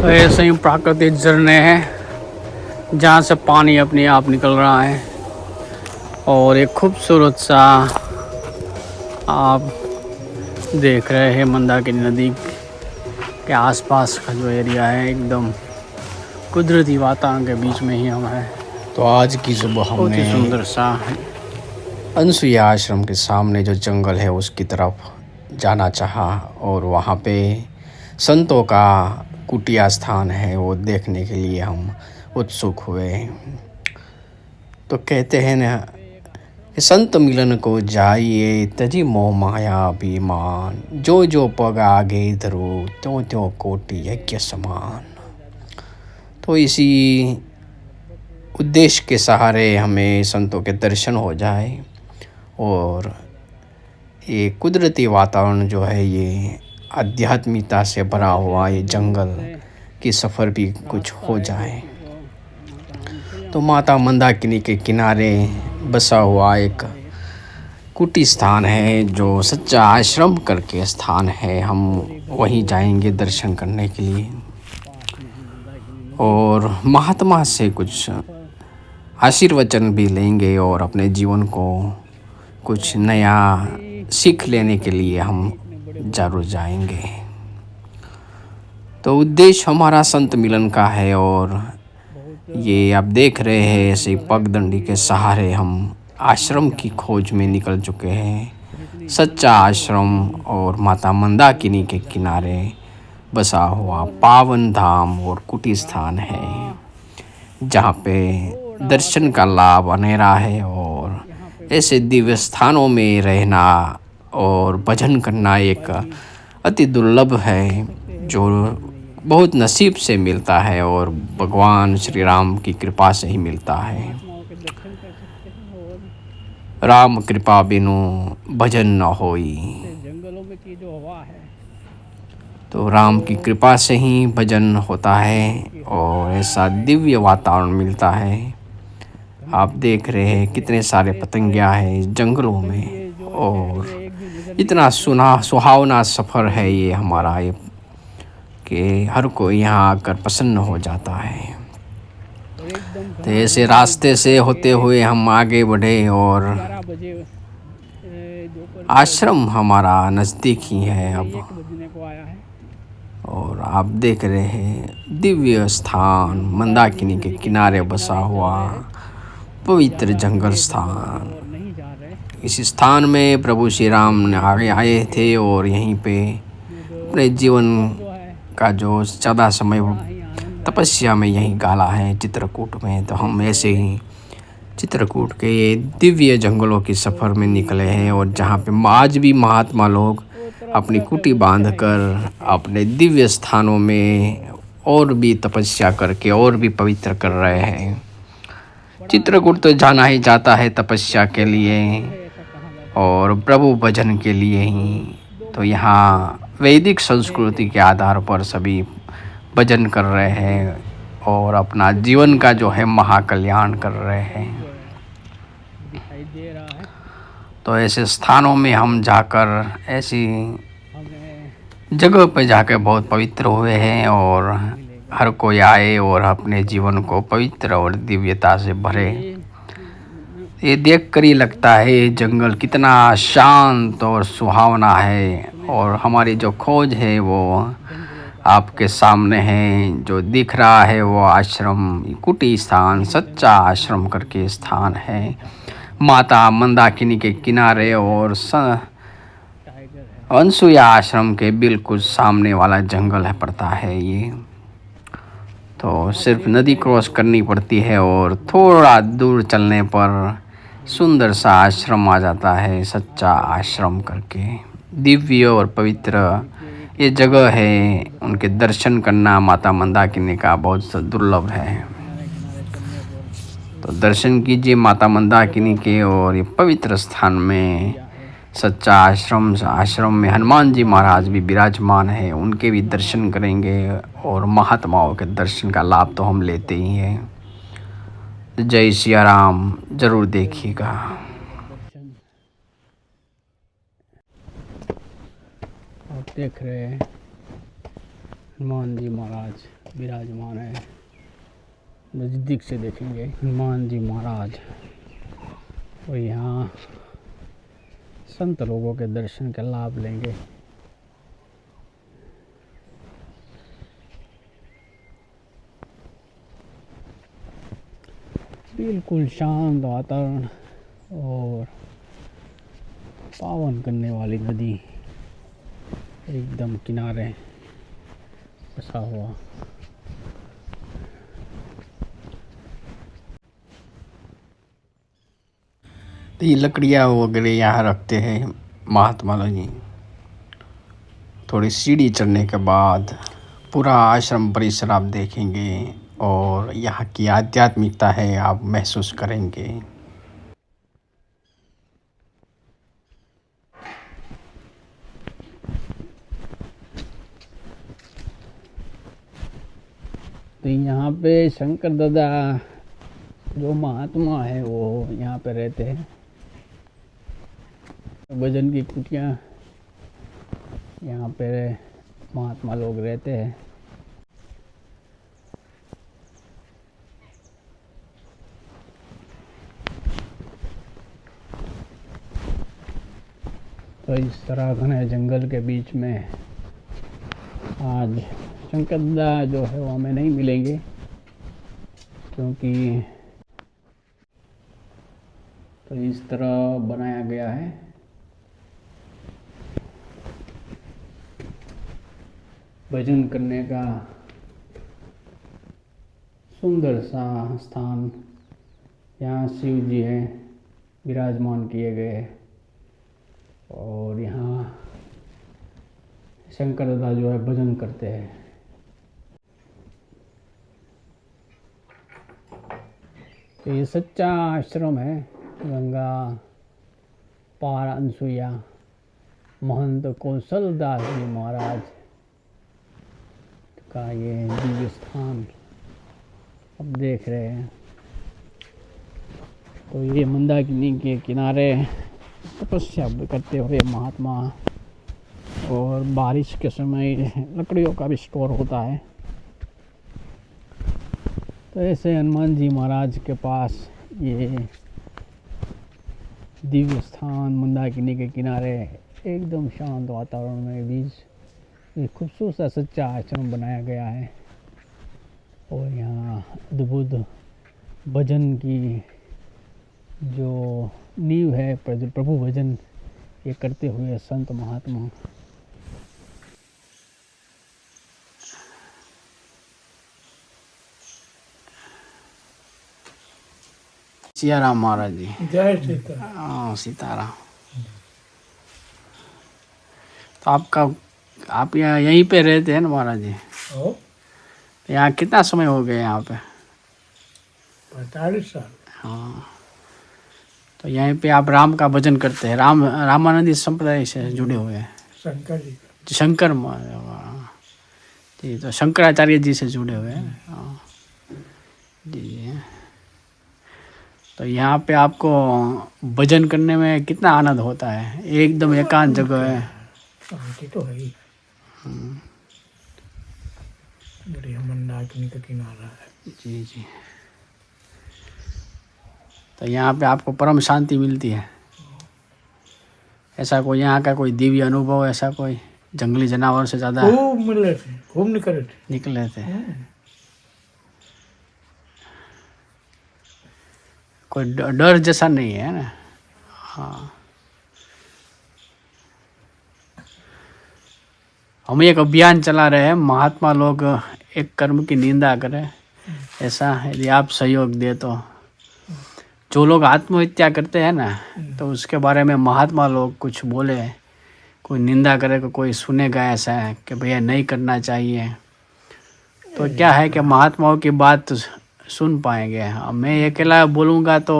तो ऐसे ही प्राकृतिक झरने हैं जहाँ से पानी अपने आप निकल रहा है और एक खूबसूरत सा आप देख रहे हैं मंदाकिनी नदी के आसपास का जो एरिया है, एकदम कुदरती वातावरण के बीच में ही हम हैं। तो आज की सुबह बहुत ही हमने सुंदर सा अनसुईया आश्रम के सामने जो जंगल है उसकी तरफ जाना चाहा और वहाँ पे संतों का कुटिया स्थान है वो देखने के लिए हम उत्सुक हुए। तो कहते हैं ना, संत मिलन को जाइए तजी मोह माया अभिमान, जो जो पग आगे धरो त्यों त्यों कोटि यज्ञ समान। तो इसी उद्देश्य के सहारे हमें संतों के दर्शन हो जाए और ये कुदरती वातावरण जो है, ये आध्यात्मिकता से भरा हुआ ये जंगल की सफ़र भी कुछ हो जाए। तो माता मंदाकिनी के किनारे बसा हुआ एक कुटी स्थान है जो सच्चा आश्रम करके स्थान है। हम वहीं जाएंगे दर्शन करने के लिए और महात्मा से कुछ आशीर्वचन भी लेंगे और अपने जीवन को कुछ नया सीख लेने के लिए हम जरूर जाएंगे। तो उद्देश्य हमारा संत मिलन का है और ये आप देख रहे हैं, ऐसे पगडंडी के सहारे हम आश्रम की खोज में निकल चुके हैं। सच्चा आश्रम और माता मंदाकिनी के किनारे बसा हुआ पावन धाम और कुटी स्थान है, जहाँ पे दर्शन का लाभ अनेरा है और ऐसे दिव्य स्थानों में रहना और भजन करना एक अति दुर्लभ है, जो बहुत नसीब से मिलता है और भगवान श्री राम की कृपा से ही मिलता है। राम कृपा बिनु भजन न होई। तो राम की कृपा से ही भजन होता है और ऐसा दिव्य वातावरण मिलता है। आप देख रहे हैं कितने सारे पतंगियाँ हैं जंगलों में और इतना सुहावना सफ़र है ये हमारा, ये कि हर कोई यहाँ आकर प्रसन्न हो जाता है। तो ऐसे रास्ते से होते हुए हम आगे बढ़े और आश्रम हमारा नज़दीक ही है अब। और आप देख रहे हैं दिव्य स्थान मंदाकिनी के किनारे बसा हुआ पवित्र जंगल स्थान। इस स्थान में प्रभु श्री राम ने आगे आए थे और यहीं पे अपने जीवन का जो ज़्यादा समय तपस्या में यहीं गाला है, चित्रकूट में। तो हम ऐसे ही चित्रकूट के ये दिव्य जंगलों की सफ़र में निकले हैं और जहाँ पे आज भी महात्मा लोग अपनी कुटी बांधकर अपने दिव्य स्थानों में और भी तपस्या करके और भी पवित्र कर रहे हैं। चित्रकूट तो जाना ही जाता है तपस्या के लिए और प्रभु भजन के लिए ही। तो यहाँ वैदिक संस्कृति के आधार पर सभी भजन कर रहे हैं और अपना जीवन का जो है महाकल्याण कर रहे हैं। तो ऐसे स्थानों में हम जाकर ऐसी जगह पे जाकर बहुत पवित्र हुए हैं और हर कोई आए और अपने जीवन को पवित्र और दिव्यता से भरे। ये देख कर ही लगता है ये जंगल कितना शांत और सुहावना है और हमारी जो खोज है वो आपके सामने है। जो दिख रहा है वो आश्रम कुटी स्थान, सच्चा आश्रम करके स्थान है, माता मंदाकिनी के किनारे और अनसुईया आश्रम के बिल्कुल सामने वाला जंगल है पड़ता है ये। तो सिर्फ नदी क्रॉस करनी पड़ती है और थोड़ा दूर चलने पर सुंदर सा आश्रम आ जाता है, सच्चा आश्रम करके। दिव्य और पवित्र ये जगह है, उनके दर्शन करना माता मंदाकिनी का बहुत दुर्लभ है। तो दर्शन कीजिए माता मंदाकिनी के और ये पवित्र स्थान में सच्चा आश्रम में हनुमान जी महाराज भी विराजमान है, उनके भी दर्शन करेंगे और महात्माओं के दर्शन का लाभ तो हम लेते ही हैं। जय सिया राम जरूर देखिएगा। आप देख रहे हैं हनुमान जी महाराज विराजमान है। नज़दीक से देखेंगे हनुमान जी महाराज, और यहाँ संत लोगों के दर्शन का लाभ लेंगे। बिल्कुल शांत वातावरण और पावन करने वाली नदी एकदम किनारे बसा हुआ। तो ये लकड़ियाँ वगैरह यहाँ रखते हैं महात्मा लोग जी। थोड़ी सीढ़ी चढ़ने के बाद पूरा आश्रम परिसर आप देखेंगे और यहाँ की आध्यात्मिकता है आप महसूस करेंगे। तो यहाँ पे शंकर दादा जो महात्मा है वो यहाँ पे रहते हैं। भजन की कुटियाँ यहाँ पे महात्मा लोग रहते हैं। तो इस तरह घने जंगल के बीच में आज शंकर दादा जो है वो हमें नहीं मिलेंगे, क्योंकि तो इस तरह बनाया गया है। भजन करने का सुंदर सा स्थान, यहाँ शिव जी हैं विराजमान किए गए, और यहाँ शंकर दादा जो है भजन करते हैं। तो ये सच्चा आश्रम है। गंगा पार अनसुईया महंत कौशलदास जी महाराज का ये दिव्य स्थान अब देख रहे हैं। तो ये मंदाकिनी के किनारे तपस्या करते हुए महात्मा, और बारिश के समय लकड़ियों का भी स्टोर होता है। तो ऐसे हनुमान जी महाराज के पास ये दिव्य स्थान मंदाकिनी के किनारे एकदम शांत वातावरण में बीच एक खूबसूरत सा सच्चा आश्रम बनाया गया है। और यहाँ अद्भुत भजन की जो नींव है, प्रभु भजन ये करते हुए संत महात्मा। सियाराम महाराज जी। जय सीताराम। हाँ सीताराम। तो आप यहाँ यहीं पे रहते हैं ना महाराज जी? ओ यहाँ कितना समय हो गया यहाँ पे? 45 साल। हाँ, तो यहीं पे आप राम का भजन करते हैं। रामानंदी संप्रदाय से जुड़े हुए हैं। शंकर जी का। शंकर जी, तो शंकराचार्य जी से जुड़े हुए हैं। हाँ जी जी। तो यहाँ पे आपको भजन करने में कितना आनंद होता है? एकदम एकांत जगह है। शांति तो है ही। बढ़िया मंदाकिनी का किनारा है। जी जी। तो यहाँ पे आपको परम शांति मिलती है। ऐसा कोई यहाँ का कोई दिव्य अनुभव, ऐसा कोई जंगली जानवर से ज़्यादा खूब मिले थे, खूब निकले थे? कोई डर जैसा नहीं है ना? हाँ, हम एक अभियान चला रहे हैं, महात्मा लोग एक कर्म की निंदा करें, ऐसा यदि आप सहयोग दे तो। जो लोग आत्महत्या करते हैं ना, तो उसके बारे में महात्मा लोग कुछ बोले, कोई निंदा करे, कोई सुनेगा ऐसा है कि भैया नहीं करना चाहिए, तो क्या है कि महात्माओं की बात सुन पाएंगे। अब मैं अकेला बोलूँगा तो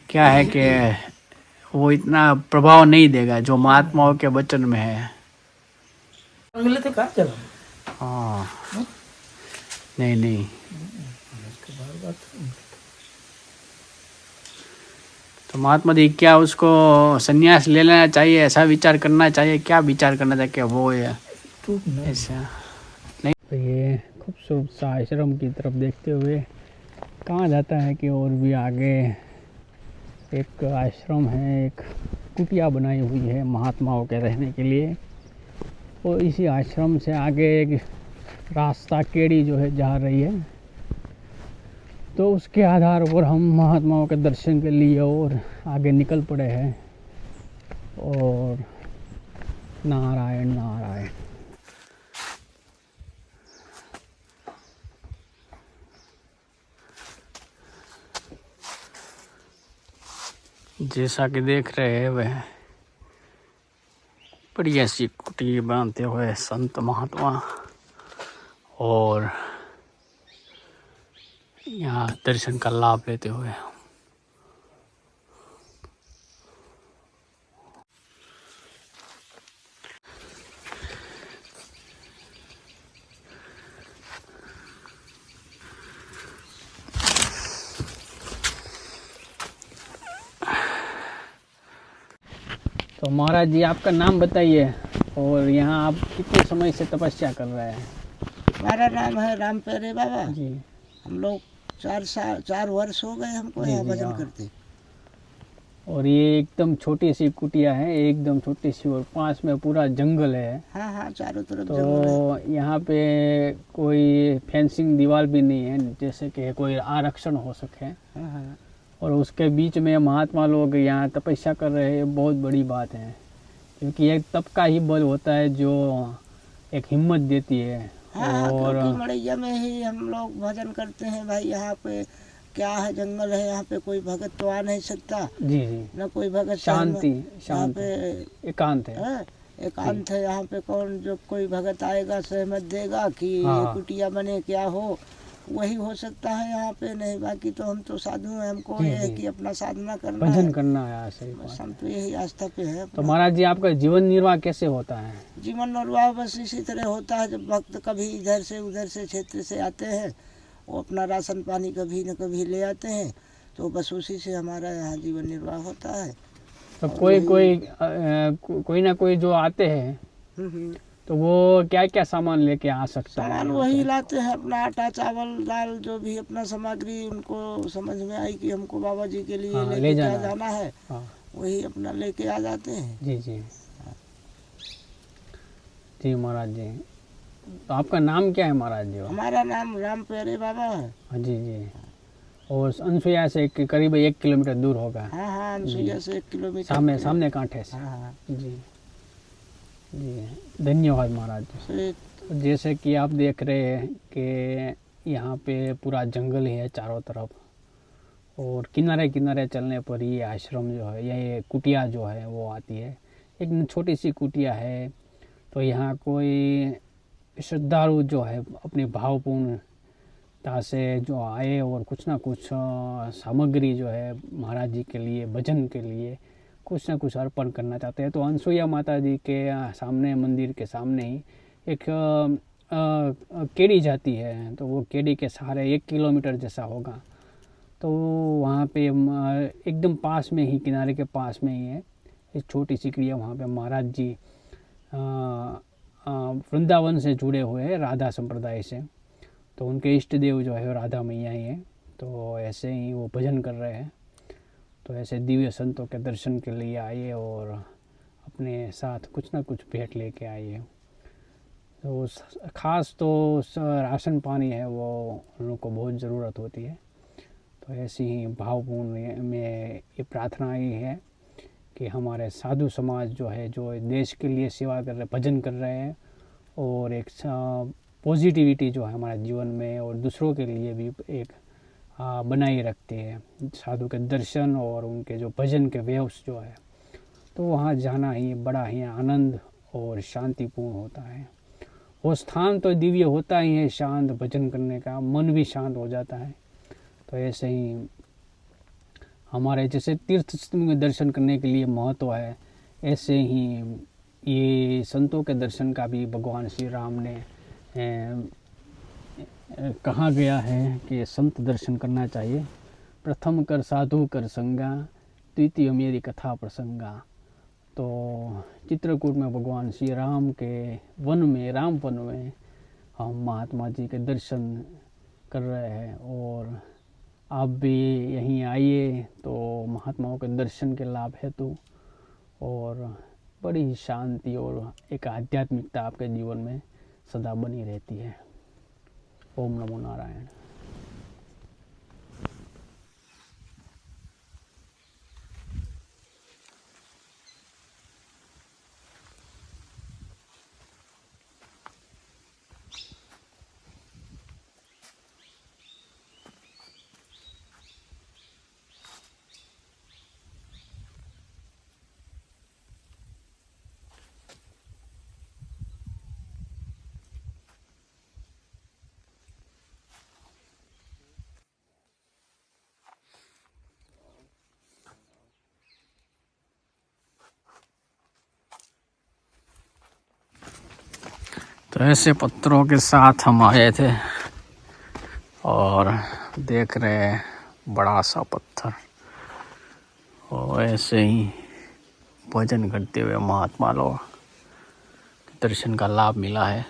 क्या है कि वो इतना प्रभाव नहीं देगा जो महात्माओं के वचन में है। मिले थे कहाँ चला? हाँ, नहीं तो महात्मा जी क्या उसको संन्यास ले लेना चाहिए, ऐसा विचार करना चाहिए? क्या विचार करना चाहिए कि वो है ऐसा? तो ये खूबसूरत सा आश्रम की तरफ देखते हुए कहा जाता है कि और भी आगे एक आश्रम है, एक कुटिया बनाई हुई है महात्माओं के रहने के लिए। और इसी आश्रम से आगे एक रास्ता केड़ी जो है जा रही है, तो उसके आधार पर हम महात्माओं के दर्शन के लिए और आगे निकल पड़े हैं। और नारायण नारायण। जैसा कि देख रहे हैं वह बढ़िया सी कुटी बांधते हुए संत महात्मा और यहाँ दर्शन का लाभ लेते हुए। तो महाराज जी, आपका नाम बताइए और यहाँ आप कितने समय से तपस्या कर रहे हैं? हमारा नाम है राम प्यारे बाबा। जी हम लोग 4 वर्ष हो गए हमको जी, यहाँ जी, भजन हाँ। करते। और ये एकदम छोटी सी कुटिया है, एकदम छोटी सी, और पास में पूरा जंगल है। हाँ हाँ, चारों तरफ जंगल है। तो यहाँ पे कोई फेंसिंग दीवार भी नहीं है, जैसे कि कोई आरक्षण हो सके। हाँ हाँ। और उसके बीच में महात्मा लोग यहाँ तपस्या कर रहे हैं, बहुत बड़ी बात है। क्योंकि एक तप का ही बल होता है जो एक हिम्मत देती है। हाँ, और क्योंकि मड़ैया में ही हम लोग भजन करते हैं भाई। यहाँ पे क्या है, जंगल है, यहाँ पे कोई भगत तो आ नहीं सकता। जी जी, न कोई भगत शांति यहाँ शांत है, पे एकांत है। एकांत है। यहाँ पे कौन जो कोई भगत आएगा सहमत देगा कि हाँ। ये कुटिया बने क्या हो, वही हो सकता है यहाँ पे। नहीं, बाकी तो हम तो साधु हैं, हमको जी, ये है जी। कि अपना साधना करना भजन है। करना है, सही बस बात। हम तो यही आस्था पे है। तो महाराज जी, आपका जीवन निर्वाह कैसे होता है? जीवन निर्वाह बस इसी तरह होता है। जब भक्त कभी इधर से उधर से क्षेत्र से आते हैं, वो अपना राशन पानी कभी न कभी ले आते हैं, तो बस उसी से हमारा यहाँ जीवन निर्वाह होता है। तो कोई ना कोई जो आते हैं तो वो क्या क्या सामान लेके आ सकता है? सामान वही लाते हैं, अपना आटा चावल दाल जो भी अपना सामग्री उनको समझ में आई कि हमको बाबा जी के लिए हाँ, लेके ले क्या जाना जाना है, हाँ, वही अपना लेके आ जाते हैं। जी जी जी महाराज जी। तो आपका नाम क्या है महाराज जी? हमारा नाम राम प्यारे बाबा है। हाँ जी जी। और अनसुईया से करीब 1 किलोमीटर दूर होगा। हाँ हाँ, अनसुईया से 1 किलोमीटर सामने कांठे से। हाँ हाँ। जी जी, धन्यवाद महाराज जी। तो जैसे कि आप देख रहे हैं कि यहाँ पे पूरा जंगल ही है चारों तरफ, और किनारे किनारे चलने पर ये आश्रम जो है, ये कुटिया जो है वो आती है। एक छोटी सी कुटिया है। तो यहाँ कोई श्रद्धालु जो है अपनी भावपूर्णता से जो आए और कुछ ना कुछ सामग्री जो है महाराज जी के लिए, भजन के लिए कुछ ना कुछ अर्पण करना चाहते हैं। तो अनसुईया माता जी के सामने, मंदिर के सामने ही एक केड़ी जाती है। तो वो केड़ी के सहारे 1 किलोमीटर जैसा होगा। तो वहाँ पे एकदम पास में ही, किनारे के पास में ही है एक छोटी सी कुटिया। वहाँ पे महाराज जी वृंदावन से जुड़े हुए हैं, राधा संप्रदाय से। तो उनके इष्ट देव जो है राधा मैया ही है। तो ऐसे ही वो भजन कर रहे हैं। तो ऐसे दिव्य संतों के दर्शन के लिए आइए और अपने साथ कुछ ना कुछ भेंट लेके आइए। तो ख़ास तो राशन पानी है, वो उन लोगों को बहुत ज़रूरत होती है। तो ऐसी ही भावपूर्ण में ये प्रार्थना ही है कि हमारे साधु समाज जो है, जो देश के लिए सेवा कर रहे, भजन कर रहे हैं, और एक पॉजिटिविटी जो है हमारे जीवन में और दूसरों के लिए भी एक बनाए रखती है। साधु के दर्शन और उनके जो भजन के वेव्स जो है, तो वहाँ जाना ही बड़ा ही आनंद और शांतिपूर्ण होता है। वो स्थान तो दिव्य होता ही है, शांत भजन करने का मन भी शांत हो जाता है। तो ऐसे ही हमारे जैसे तीर्थ स्थल के दर्शन करने के लिए महत्व है, ऐसे ही ये संतों के दर्शन का भी भगवान श्री राम ने कहा गया है कि संत दर्शन करना चाहिए। प्रथम कर साधु कर संगा, द्वितीय मेरी कथा प्रसंगा। तो चित्रकूट में भगवान श्री राम के वन में, राम वन में हम महात्मा जी के दर्शन कर रहे हैं। और आप भी यहीं आइए तो महात्माओं के दर्शन के लाभ हेतु और बड़ी ही शांति और एक आध्यात्मिकता आपके जीवन में सदा बनी रहती है। ओम नमो नारायण। तो ऐसे पत्थरों के साथ हम आए थे और देख रहे हैं बड़ा सा पत्थर, और ऐसे ही भजन करते हुए महात्मा लोग दर्शन का लाभ मिला है।